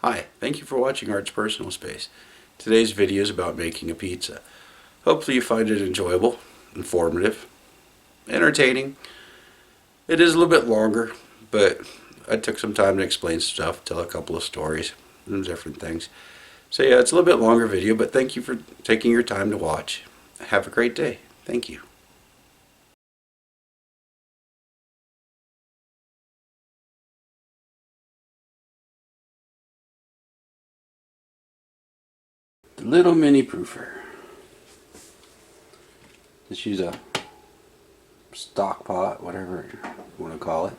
Hi, thank you for watching Art's Personal Space. Today's video is about making a pizza. Hopefully you find it enjoyable, informative, entertaining. It is a little bit longer, but I took some time to explain stuff, tell a couple of stories and different things. So yeah, it's a little bit longer video, but thank you for taking your time to watch. Have a great day. Thank you. The little mini proofer. Just use a stock pot, whatever you want to call it.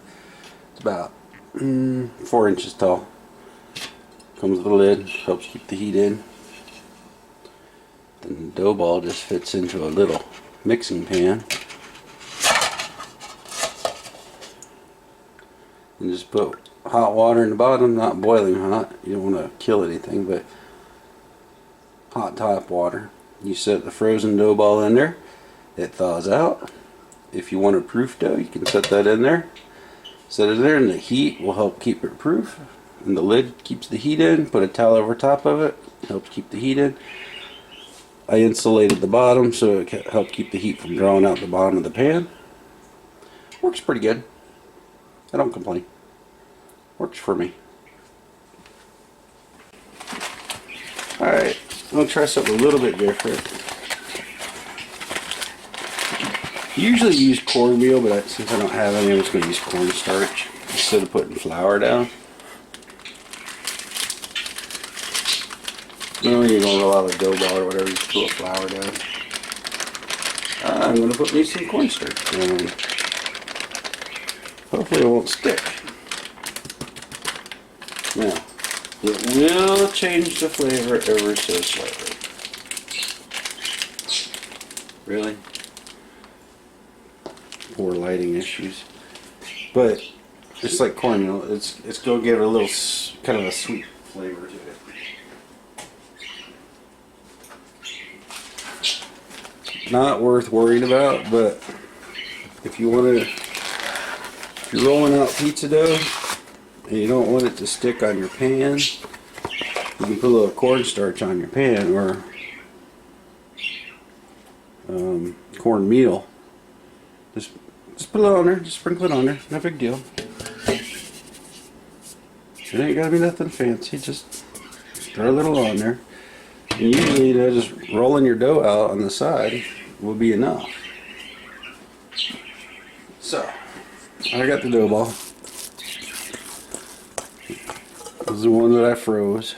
It's about 4 inches tall. Comes with a lid, helps keep the heat in. The dough ball just fits into a little mixing pan. And just put hot water in the bottom, not boiling hot. You don't want to kill anything, but hot tap water. You set the frozen dough ball in there. It thaws out. If you want a proof dough, you can set that in there. Set it there, and the heat will help keep it proof. And the lid keeps the heat in. Put a towel over top of it. Helps keep the heat in. I insulated the bottom so it helped keep the heat from drawing out the bottom of the pan. Works pretty good. I don't complain. Works for me. Alright, I'm going to try something a little bit different. Usually use cornmeal, but since I don't have any, I'm just going to use cornstarch instead of putting flour down. No, you're going to allow the dough ball or whatever, you just put flour down. I'm going to put me some cornstarch down. Hopefully it won't stick. Now, it will change the flavor ever so slightly. Really? Poor lighting issues. But it's like cornmeal. It's going to give it a little kind of a sweet flavor to it. Not worth worrying about, but if you want to, if you're rolling out pizza dough and you don't want it to stick on your pan, you can put a little cornstarch on your pan, or cornmeal. Just put it on there, just sprinkle it on there, no big deal. It ain't gotta be nothing fancy, just throw a little on there. And usually, you know, just rolling your dough out on the side will be enough. So, I got the dough ball. This is the one that I froze.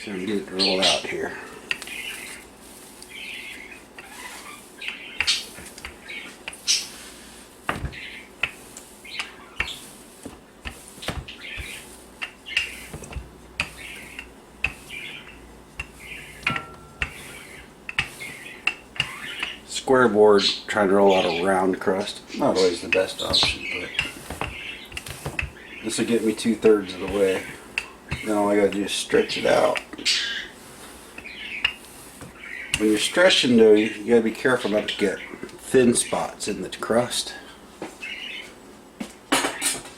So I'm get it to roll out here. Square board, trying to roll out a round crust. Not always the best option, but this will get me 2/3 of the way. Then all I gotta do is stretch it out. When you're stretching dough, you gotta be careful not to get thin spots in the crust.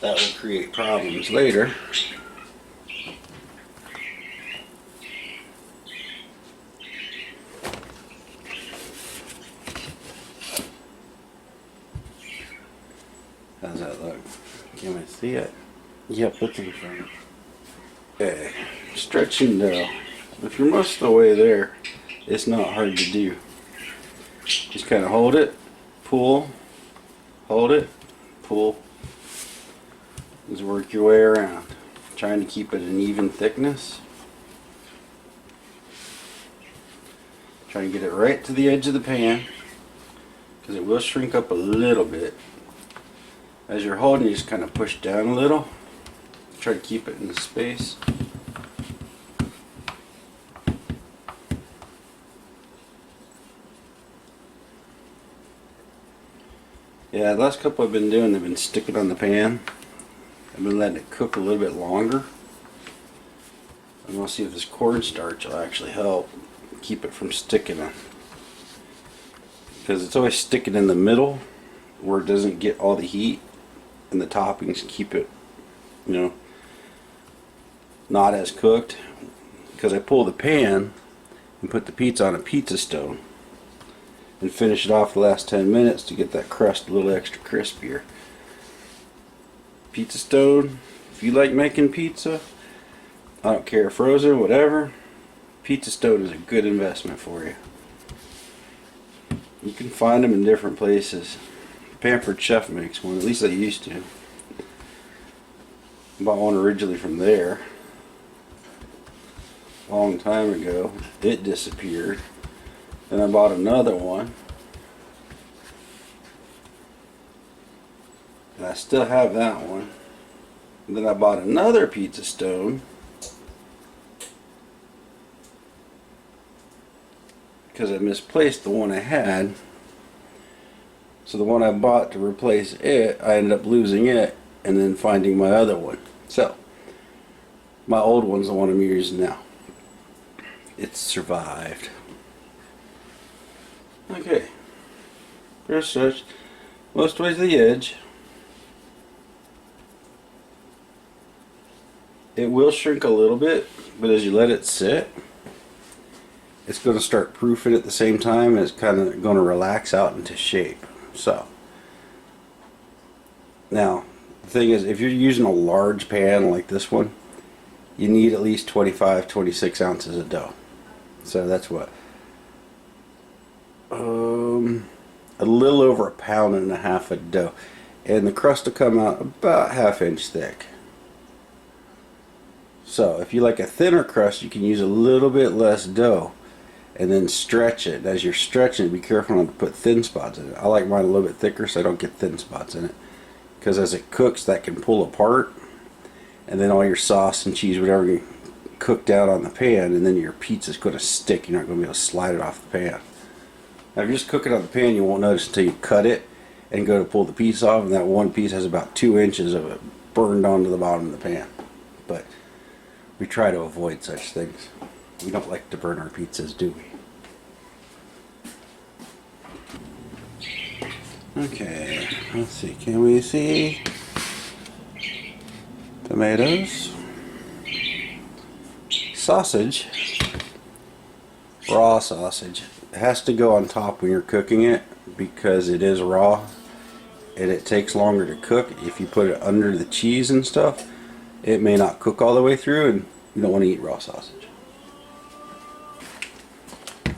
That will create problems later. How's that look? Can I see it? Yep, it's in front. Okay, stretching dough. If you're most of the way there, it's not hard to do. Just kind of hold it, pull, hold it, pull. Just work your way around, trying to keep it an even thickness. Trying to get it right to the edge of the pan, because it will shrink up a little bit. As you're holding, you just kind of push down a little. Try to keep it in the space. Yeah, the last couple I've been doing, they've been sticking on the pan. I've been letting it cook a little bit longer. I'm gonna see if this cornstarch will actually help keep it from sticking on. Because it's always sticking in the middle where it doesn't get all the heat, and the toppings keep it, you know, not as cooked. Because I pull the pan and put the pizza on a pizza stone and finish it off the last 10 minutes to get that crust a little extra crispier. Pizza stone, if you like making pizza, I don't care, frozen, whatever, pizza stone is a good investment for you. You can find them in different places. Pampered Chef makes one, at least I used to. Bought one originally from there a long time ago. It disappeared. Then I bought another one. And I still have that one. And then I bought another pizza stone. Because I misplaced the one I had. So the one I bought to replace it, I ended up losing it and then finding my other one. So, my old one's the one I'm using now. It's survived. Okay. Press stretch most ways to the edge. It will shrink a little bit, but as you let it sit, it's going to start proofing at the same time, and it's kind of going to relax out into shape. So, now, the thing is, if you're using a large pan like this one, you need at least 25, 26 ounces of dough. So that's what? A little over 1.5 pounds of dough. And the crust will come out about 1/2 inch thick. So if you like a thinner crust, you can use a little bit less dough and then stretch it. As you're stretching it, be careful not to put thin spots in it. I like mine a little bit thicker so I don't get thin spots in it. Because as it cooks, that can pull apart, and then all your sauce and cheese, whatever, you cooked out on the pan, and then your pizza's going to stick. You're not going to be able to slide it off the pan. Now if you're just cooking on the pan, you won't notice until you cut it and go to pull the piece off, and that one piece has about 2 inches of it burned onto the bottom of the pan. But we try to avoid such things. We don't like to burn our pizzas, do we? Okay, let's see. Can we see tomatoes? Sausage, raw sausage, it has to go on top when you're cooking it because it is raw and it takes longer to cook. If you put it under the cheese and stuff, it may not cook all the way through, and you don't want to eat raw sausage.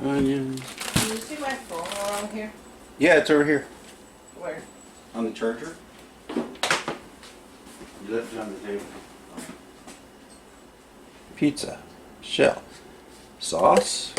Onions. Can you see my phone while I'm here? Yeah, it's over here. Where? On the charger. You left it on the table. Pizza. Shell. Sauce.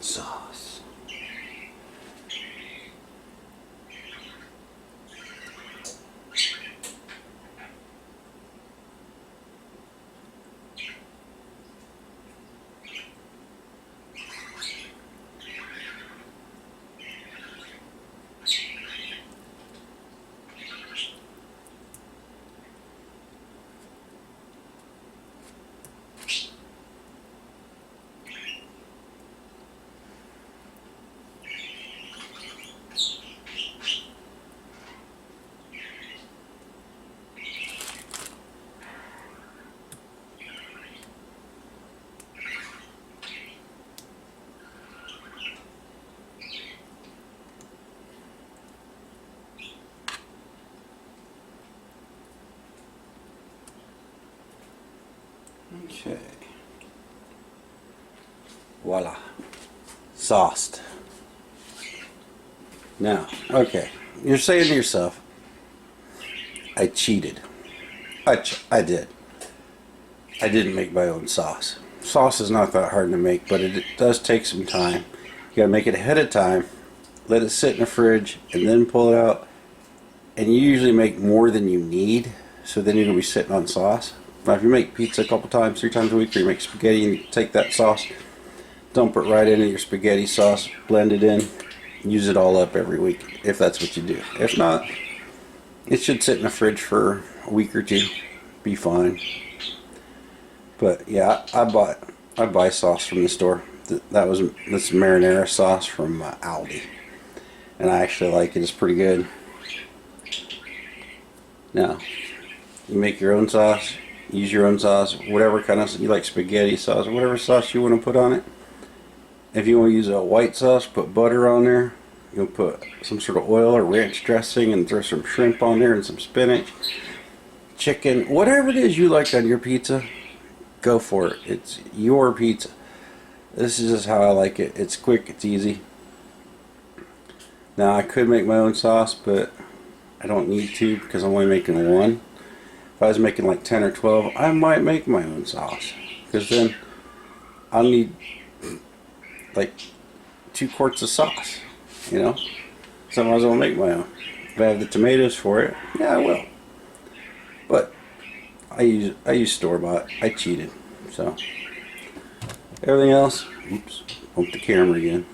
Sauce. Okay. Voila. Sauced. Now, okay, you're saying to yourself, I cheated. I did. I didn't make my own sauce. Sauce is not that hard to make, but it does take some time. You gotta make it ahead of time, let it sit in the fridge, and then pull it out. And you usually make more than you need, so then you're gonna be sitting on sauce. Now, if you make pizza a couple times, 3 times a week, or you make spaghetti and you take that sauce, dump it right into your spaghetti sauce, blend it in, use it all up every week, if that's what you do. If not, it should sit in the fridge for a week or two, be fine. But yeah, I buy sauce from the store. This marinara sauce from Aldi, and I actually like it. It's pretty good. Now, you make your own sauce. Use your own sauce, whatever kind of you like, spaghetti sauce or whatever sauce you want to put on it. If you want to use a white sauce, put butter on there. You'll put some sort of oil or ranch dressing and throw some shrimp on there and some spinach, chicken, whatever it is you like on your pizza. Go for it. It's your pizza. This is just how I like it. It's quick, it's easy. Now I could make my own sauce, but I don't need to because I'm only making one. If I was making like 10 or 12, I might make my own sauce, because then I'll need like 2 quarts of sauce, you know. So I might as well make my own. If I have the tomatoes for it, yeah, I will. But I use store-bought. I cheated. So everything else, oops, bumped the camera again.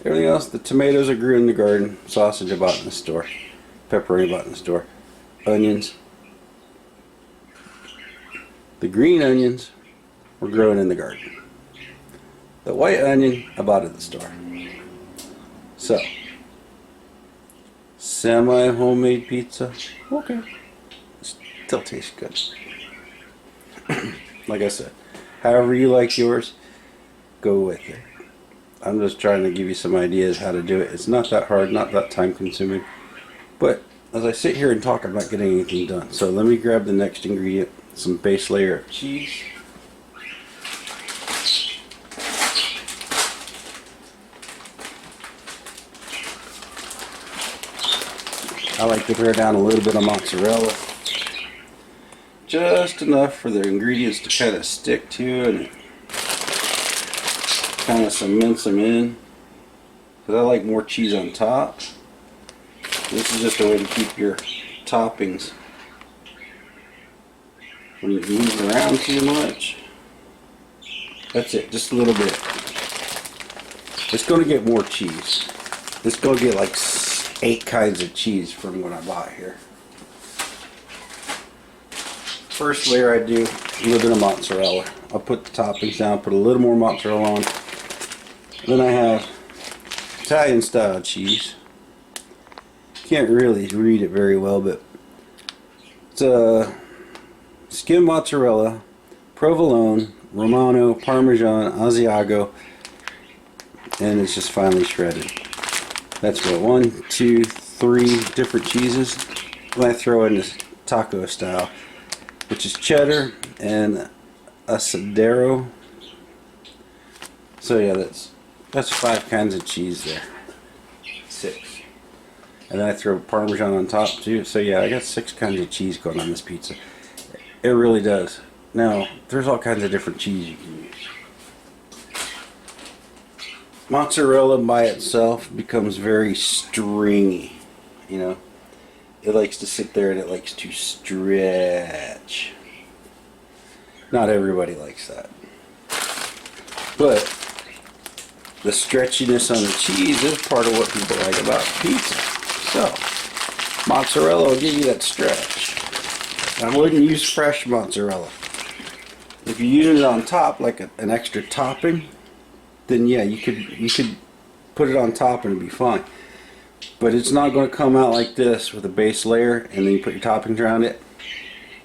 Everything else, the tomatoes I grew in the garden, sausage I bought in the store, pepperoni I bought in the store, onions. The green onions were growing in the garden. The white onion I bought at the store. So, semi-homemade pizza, okay. Still tastes good. Like I said, however you like yours, go with it. I'm just trying to give you some ideas how to do it. It's not that hard, not that time consuming. But as I sit here and talk, I'm not getting anything done. So let me grab the next ingredient, some base layer of cheese. I like to throw down a little bit of mozzarella. Just enough for the ingredients to kind of stick to and kind of cements them in. Because I like more cheese on top. This is just a way to keep your toppings when you move around too much. That's it, just a little bit. It's going to get more cheese. It's going to get like 8 kinds of cheese from what I bought here. First layer I do a little bit of mozzarella. I'll put the toppings down, put a little more mozzarella on. Then I have Italian style cheese. Can't really read it very well, but it's skim mozzarella, provolone, romano, parmesan, asiago, and it's just finely shredded. That's what, 1, 2, 3 different cheeses. Then I throw in this taco style, which is cheddar and asadero. So yeah, that's 5 kinds of cheese there. 6. And then I throw Parmesan on top too. So yeah, I got 6 kinds of cheese going on this pizza. It really does. Now, there's all kinds of different cheese you can use. Mozzarella by itself becomes very stringy, you know. It likes to sit there and it likes to stretch. Not everybody likes that. But the stretchiness on the cheese is part of what people like about pizza. So, mozzarella will give you that stretch. I wouldn't use fresh mozzarella. If you're using it on top, like an extra topping, then yeah, you could put it on top and it'd be fine. But it's not going to come out like this with a base layer and then you put your toppings around it.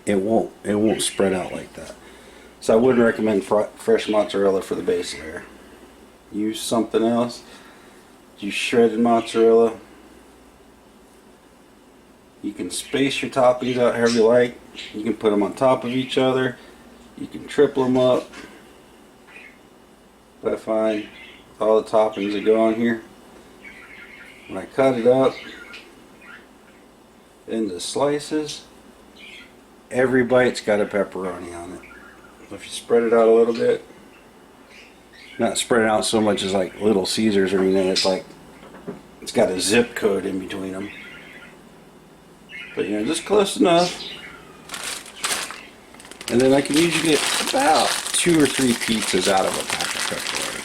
It won't spread out like that. So I wouldn't recommend fresh mozzarella for the base layer. Use something else. Use shredded mozzarella. You can space your toppings out however you like. You can put them on top of each other. You can triple them up. But I find all the toppings that go on here, when I cut it up into slices, every bite's got a pepperoni on it. If you spread it out a little bit, not spread it out so much as like Little Caesars or anything, it's like it's got a zip code in between them. But you know, just close enough. And then I can usually get about 2 or 3 pizzas out of a pack of pepperoni.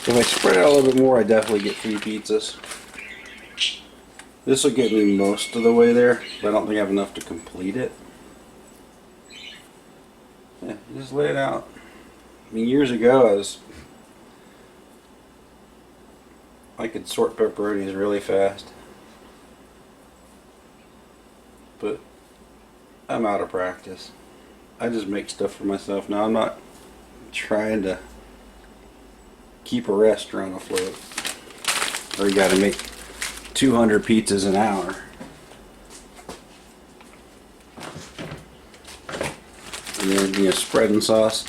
If I spread it out a little bit more, I definitely get 3 pizzas. This will get me most of the way there, but I don't think I have enough to complete it. Yeah, just lay it out. I mean, years ago, I could sort pepperonis really fast. But I'm out of practice. I just make stuff for myself now. I'm not trying to keep a restaurant afloat. Or you gotta make 200 pizzas an hour. And then, you know, spreading sauce,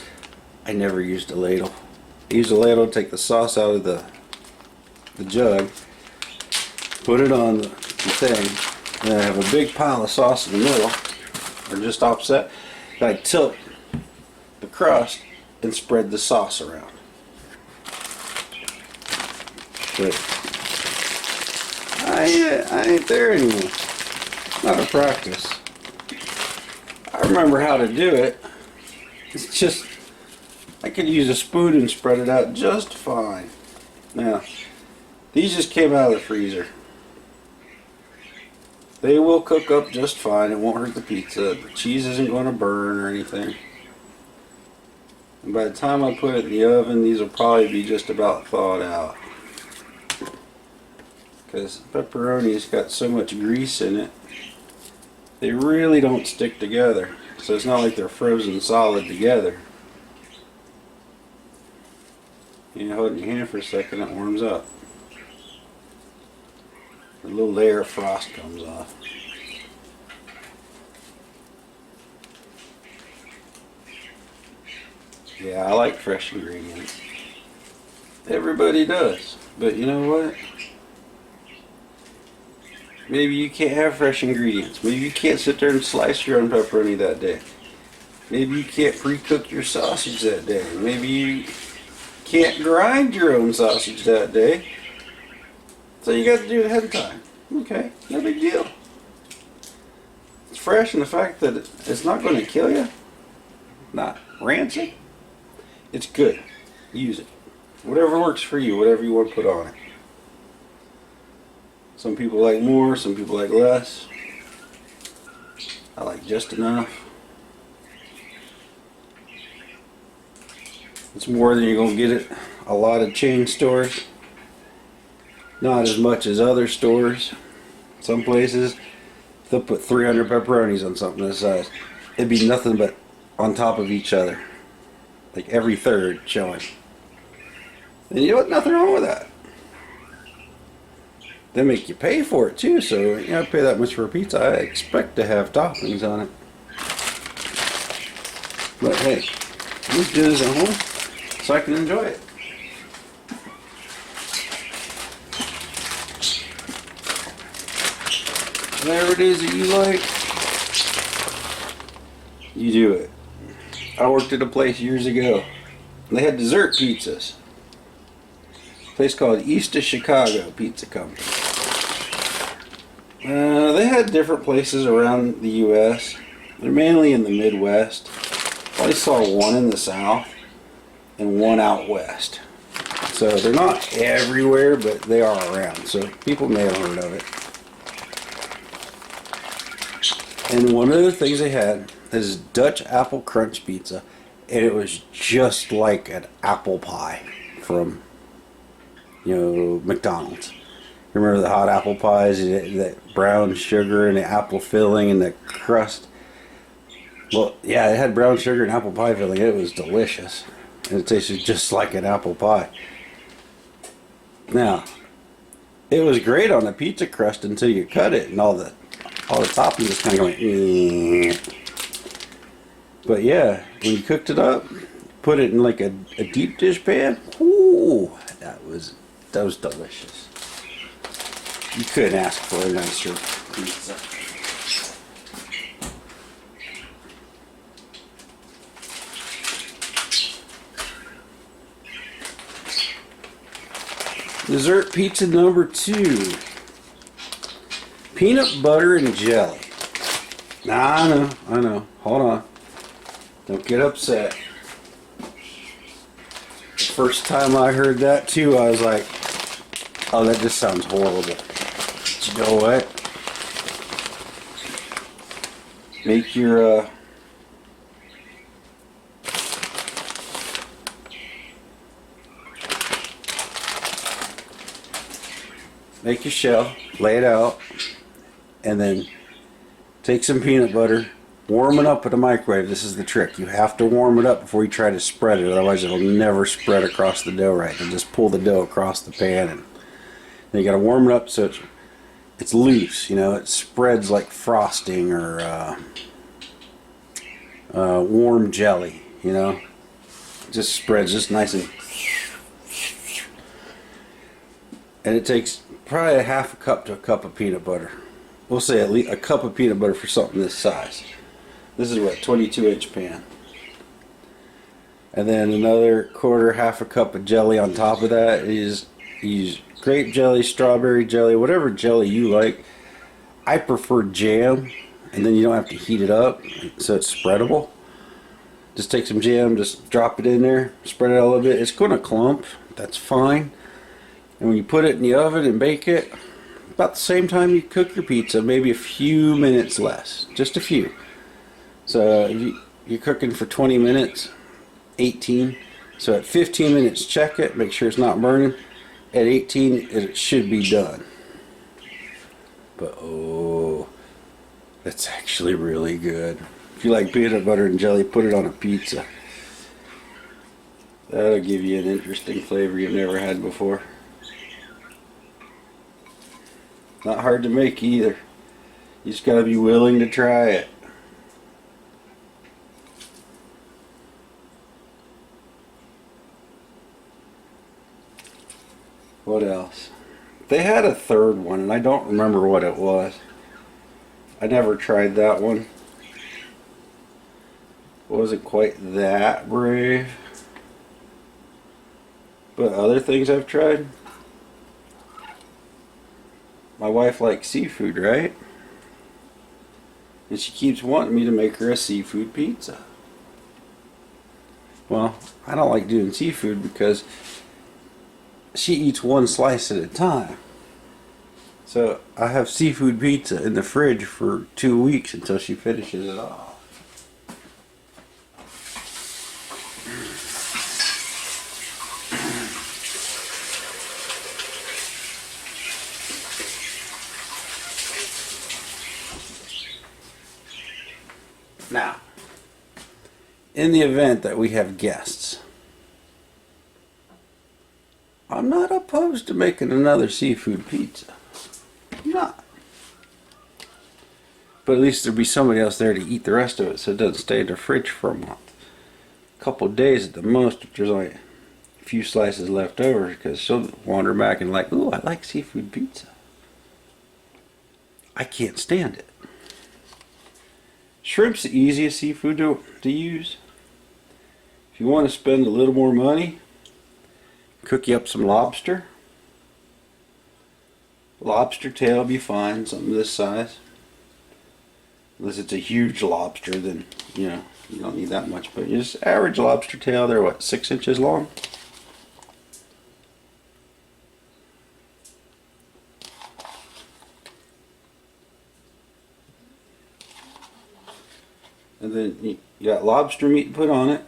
I never used a ladle. I used a ladle to take the sauce out of the jug, put it on the thing, and I have a big pile of sauce in the middle, or just offset. I tilt the crust and spread the sauce around. But I ain't there anymore. Out of practice. I remember how to do it. It's just, I could use a spoon and spread it out just fine. Now, these just came out of the freezer. They will cook up just fine. It won't hurt the pizza. The cheese isn't going to burn or anything. And by the time I put it in the oven, these will probably be just about thawed out. Because pepperoni's got so much grease in it, they really don't stick together. So it's not like they're frozen solid together. You hold it in your hand for a second, it warms up. A little layer of frost comes off. Yeah, I like fresh ingredients. Everybody does. But you know what? Maybe you can't have fresh ingredients. Maybe you can't sit there and slice your own pepperoni that day. Maybe you can't pre-cook your sausage that day. Maybe you can't grind your own sausage that day. So you got to do it ahead of time. Okay, no big deal. It's fresh, and the fact that it's not going to kill you, not rancid, it's good. Use it. Whatever works for you, whatever you want to put on it. Some people like more, some people like less. I like just enough. It's more than you're going to get at a lot of chain stores. Not as much as other stores. Some places, they'll put 300 pepperonis on something this size. It'd be nothing but on top of each other. Like every third showing. And you know what? Nothing wrong with that. They make you pay for it too, so you know, I pay that much for a pizza. I expect to have toppings on it. But hey, let's do this at home so I can enjoy it. Whatever it is that you like, you do it. I worked at a place years ago. They had dessert pizzas. A place called East of Chicago Pizza Company. They had different places around the U.S. They're mainly in the Midwest. I saw one in the South and one out west. So they're not everywhere, but they are around. So people may have heard of it. And one of the things they had is Dutch apple crunch pizza, and it was just like an apple pie from, you know, McDonald's. Remember the hot apple pies, that brown sugar and the apple filling and the crust? Well, yeah, it had brown sugar and apple pie filling. It was delicious, and it tasted just like an apple pie. Now, it was great on the pizza crust until you cut it, and all the toppings just kind of going. But yeah, when you cooked it up, put it in like a deep dish pan. Ooh, that was delicious. You couldn't ask for a nicer pizza. Dessert pizza number 2. Peanut butter and jelly. Nah, I know. Hold on. Don't get upset. The first time I heard that too, I was like, oh, that just sounds horrible. But you know what? Make your, make your shell, lay it out, and then take some peanut butter, warm it up in the microwave. This is the trick. You have to warm it up before you try to spread it, otherwise it'll never spread across the dough right. You'll just pull the dough across the pan, and then you got to warm it up so it's loose. You know, it spreads like frosting or warm jelly. You know, it just spreads just nice and it takes probably a half a cup to a cup of peanut butter. We'll say at least a cup of peanut butter for something this size. This is what, 22-inch pan. And then another quarter, half a cup of jelly on top of that. Use grape jelly, strawberry jelly, whatever jelly you like. I prefer jam, and then you don't have to heat it up, so it's spreadable. Just take some jam, just drop it in there, spread it out a little bit. It's going to clump, that's fine. And when you put it in the oven and bake it, about the same time you cook your pizza, maybe a few minutes less, just a few. So if you're cooking for 20 minutes, 18. So at 15 minutes, check it, make sure it's not burning. At 18, it should be done. But oh, that's actually really good. If you like peanut butter and jelly, put it on a pizza. That'll give you an interesting flavor you've never had before. Not hard to make either. You just gotta be willing to try it. What else? They had a third one and I don't remember what it was. I never tried that one. Wasn't quite that brave. But other things I've tried. My wife likes seafood, right? And she keeps wanting me to make her a seafood pizza. Well, I don't like doing seafood because she eats one slice at a time. So I have seafood pizza in the fridge for 2 weeks until she finishes it off. Now, in the event that we have guests, I'm not opposed to making another seafood pizza. I'm not. But at least there'll be somebody else there to eat the rest of it so it doesn't stay in the fridge for a month. A couple of days at the most if there's only a few slices left over, because she'll wander back and like, ooh, I like seafood pizza. I can't stand it. Shrimp's the easiest seafood to use. If you want to spend a little more money, cook you up some lobster. Lobster tail will be fine, something this size. Unless it's a huge lobster, then you know you don't need that much. But just average lobster tail, they're what, 6 inches long? And then you got lobster meat to put on it.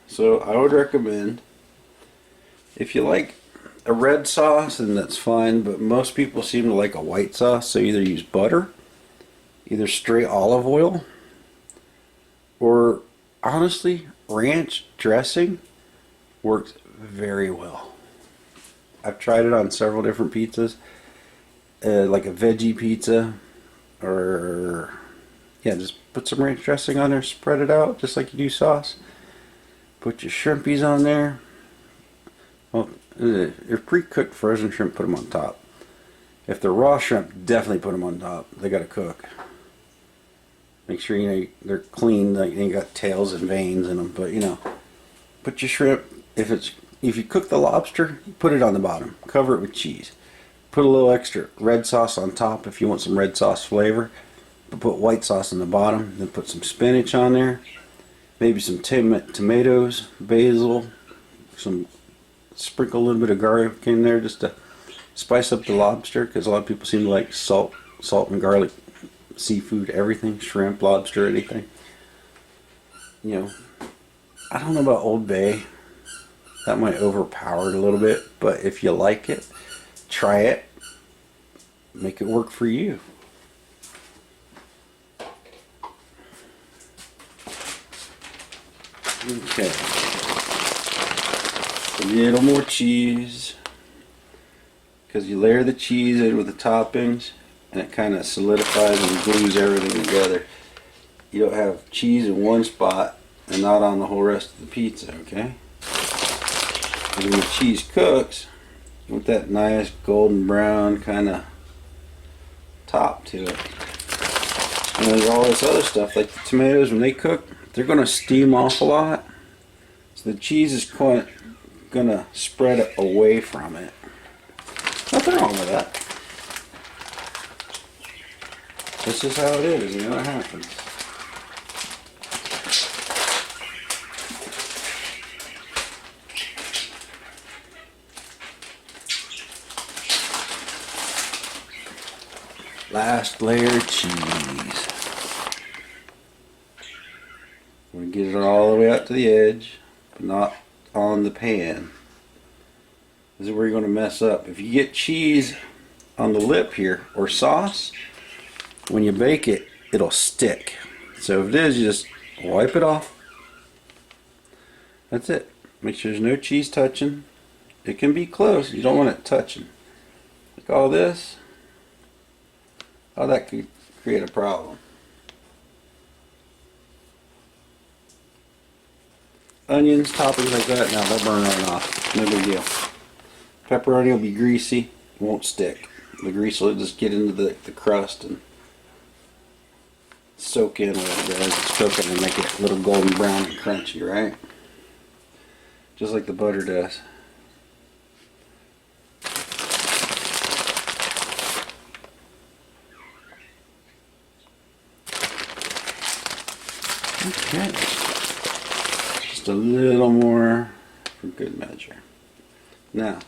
So I would recommend, if you like a red sauce, then that's fine, but most people seem to like a white sauce, so either use butter, either straight olive oil, or honestly, ranch dressing works very well. I've tried it on several different pizzas, like a veggie pizza, or yeah, just put some ranch dressing on there, spread it out just like you do sauce. Put your shrimpies on there. Well, if pre-cooked frozen shrimp, put them on top. If they're raw shrimp, definitely put them on top. They gotta cook. Make sure they're clean, like they ain't got tails and veins in them. But put your shrimp. If you cook the lobster, put it on the bottom. Cover it with cheese. Put a little extra red sauce on top if you want some red sauce flavor. But put white sauce on the bottom. Then put some spinach on there. Maybe some tomatoes, basil, sprinkle a little bit of garlic in there just to spice up the lobster, because a lot of people seem to like salt and garlic seafood, everything, shrimp, lobster, anything. I don't know about Old Bay. That might overpower it a little bit, but if you like it, try it. Make it work for you. Okay. A little more cheese, because you layer the cheese in with the toppings and it kind of solidifies and glues everything together. You don't have cheese in one spot and not on the whole rest of the pizza, okay? And when the cheese cooks, you want that nice golden brown kind of top to it. And there's all this other stuff, like the tomatoes, when they cook, they're going to steam off a lot. So the cheese is going to spread away from it. Nothing wrong with that. This is how it is, it happens. Last layer of cheese. We're going to get it all the way out to the edge, but not on the pan. This is where you're going to mess up. If you get cheese on the lip here, or sauce, when you bake it, it'll stick. So if it is, you just wipe it off. That's it. Make sure there's no cheese touching. It can be close. You don't want it touching. Like all this. Oh, that could create a problem. Onions, toppings like that, now they'll burn right off. No big deal. Pepperoni will be greasy, won't stick. The grease will just get into the crust and soak in a little bit as it's cooking and make it a little golden brown and crunchy, right? Just like the butter does. Okay. Just a little more for good measure. Now,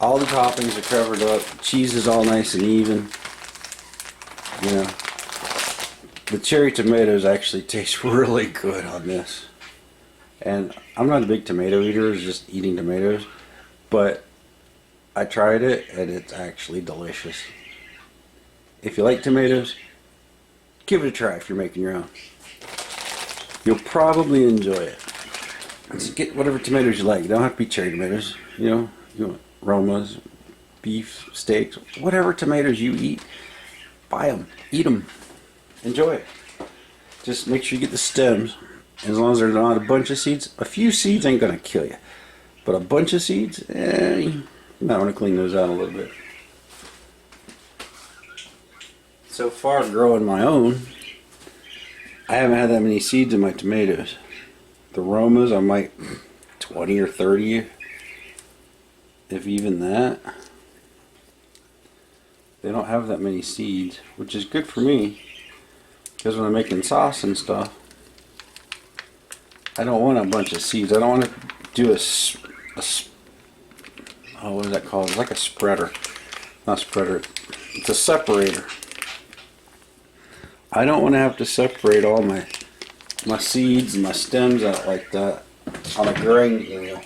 all the toppings are covered up. Cheese is all nice and even. The cherry tomatoes actually taste really good on this. And I'm not a big tomato eater, it's just eating tomatoes. But I tried it and it's actually delicious. If you like tomatoes, give it a try if you're making your own. You'll probably enjoy it. Just get whatever tomatoes you like. You don't have to be cherry tomatoes. You want Romas, beef, steaks, whatever tomatoes you eat, buy them, eat them, enjoy it. Just make sure you get the stems. As long as there's not a bunch of seeds. A few seeds ain't gonna kill you, but a bunch of seeds, you might want to clean those out a little bit. So far, growing my own, I haven't had that many seeds in my tomatoes. The Romas, I might 20 or 30, if even that. They don't have that many seeds, which is good for me, because when I'm making sauce and stuff, I don't want a bunch of seeds. I don't want to do what is that called? It's like a spreader. Not spreader. It's a separator. I don't want to have to separate all my seeds and my stems out like that on a grinding wheel.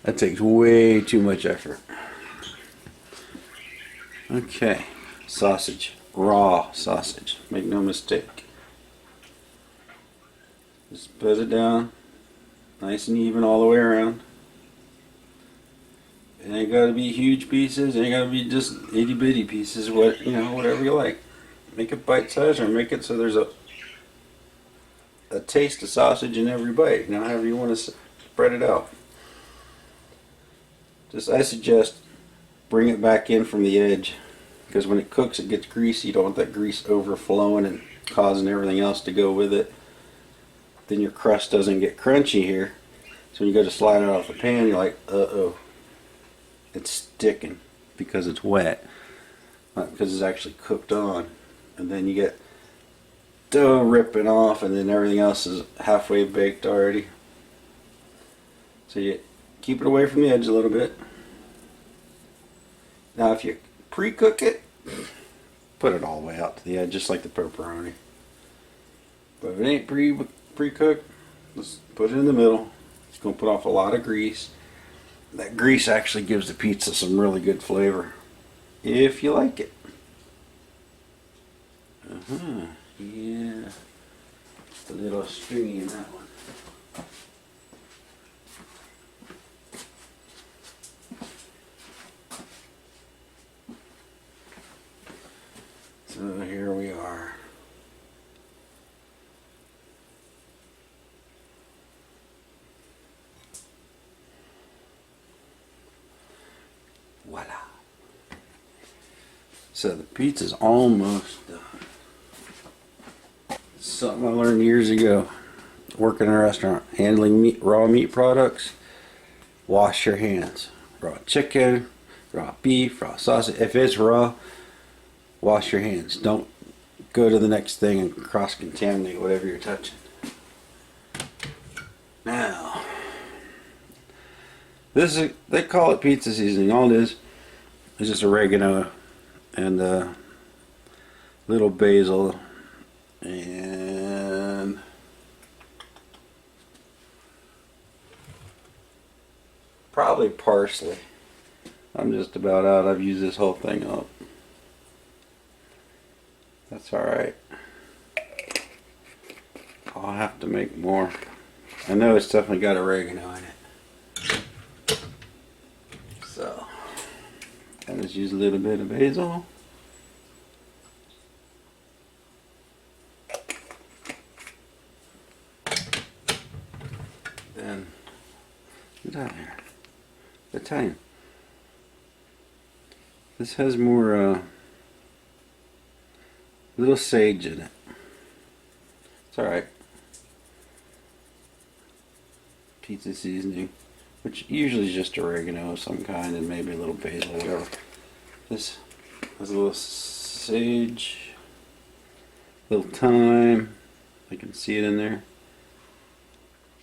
That takes way too much effort. Okay, sausage. Raw sausage. Make no mistake. Just put it down nice and even all the way around. It ain't got to be huge pieces. It ain't got to be just itty bitty pieces. Whatever you like. Make it bite sized, or make it so there's a taste of sausage in every bite. However you want to spread it out. I suggest bring it back in from the edge, because when it cooks it gets greasy. You don't want that grease overflowing and causing everything else to go with it. Then your crust doesn't get crunchy here. So when you go to slide it off the pan, you're like, uh-oh, it's sticking because it's wet, not because it's actually cooked on. And then you get dough ripping off, and then everything else is halfway baked already. So you keep it away from the edge a little bit. Now if you pre-cook it, put it all the way out to the edge, just like the pepperoni. But if it ain't pre-cooked, just put it in the middle. It's going to put off a lot of grease. That grease actually gives the pizza some really good flavor, if you like it. Yeah. A little stringy in that one. So here we are. Voila. So the pizza's almost done. Something I learned years ago, working in a restaurant, handling raw meat products. Wash your hands. Raw chicken, raw beef, raw sausage. If it's raw, wash your hands. Don't go to the next thing and cross-contaminate whatever you're touching. Now, they call it pizza seasoning. All it is just oregano and a little basil and probably parsley. I'm just about out. I've used this whole thing up. That's alright. I'll have to make more. I know it's definitely got oregano in it. So, I just use a little bit of basil. Then, get out here. Italian. This has more, little sage in it. It's alright. Pizza seasoning, which usually is just oregano of some kind and maybe a little basil or whatever. This has a little sage, little thyme. I can see it in there.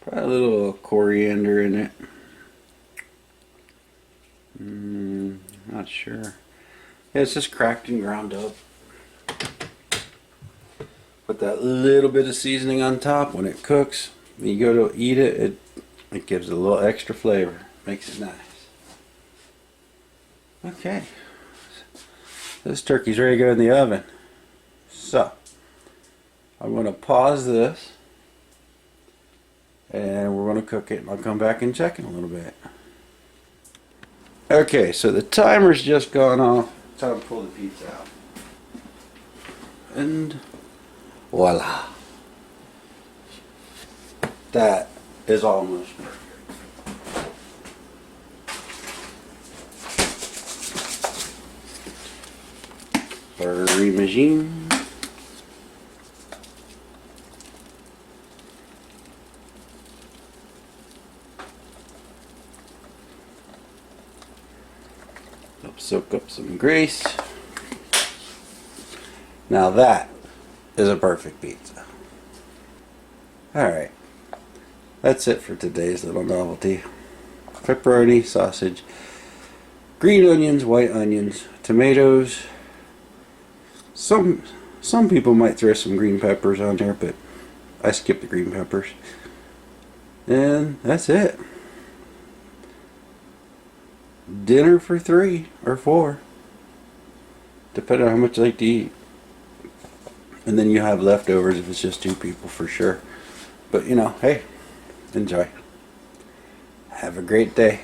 Probably a little coriander in it. Not sure. Yeah, it's just cracked and ground up. Put that little bit of seasoning on top when it cooks. When you go to eat it, it gives it a little extra flavor. Makes it nice. Okay. This turkey's ready to go in the oven. So, I'm going to pause this. And we're going to cook it. And I'll come back and check in a little bit. Okay, so the timer's just gone off. Time to pull the pizza out. And voila. That is almost perfect. Parmesan. Help soak up some grease. Now that is a perfect pizza. Alright. That's it for today's little novelty. Pepperoni, sausage, green onions, white onions, tomatoes. Some people might throw some green peppers on there, but I skip the green peppers. And that's it. Dinner for 3 or 4, depending on how much you like to eat. And then you have leftovers if it's just 2 people for sure. But you know, hey, enjoy. Have a great day.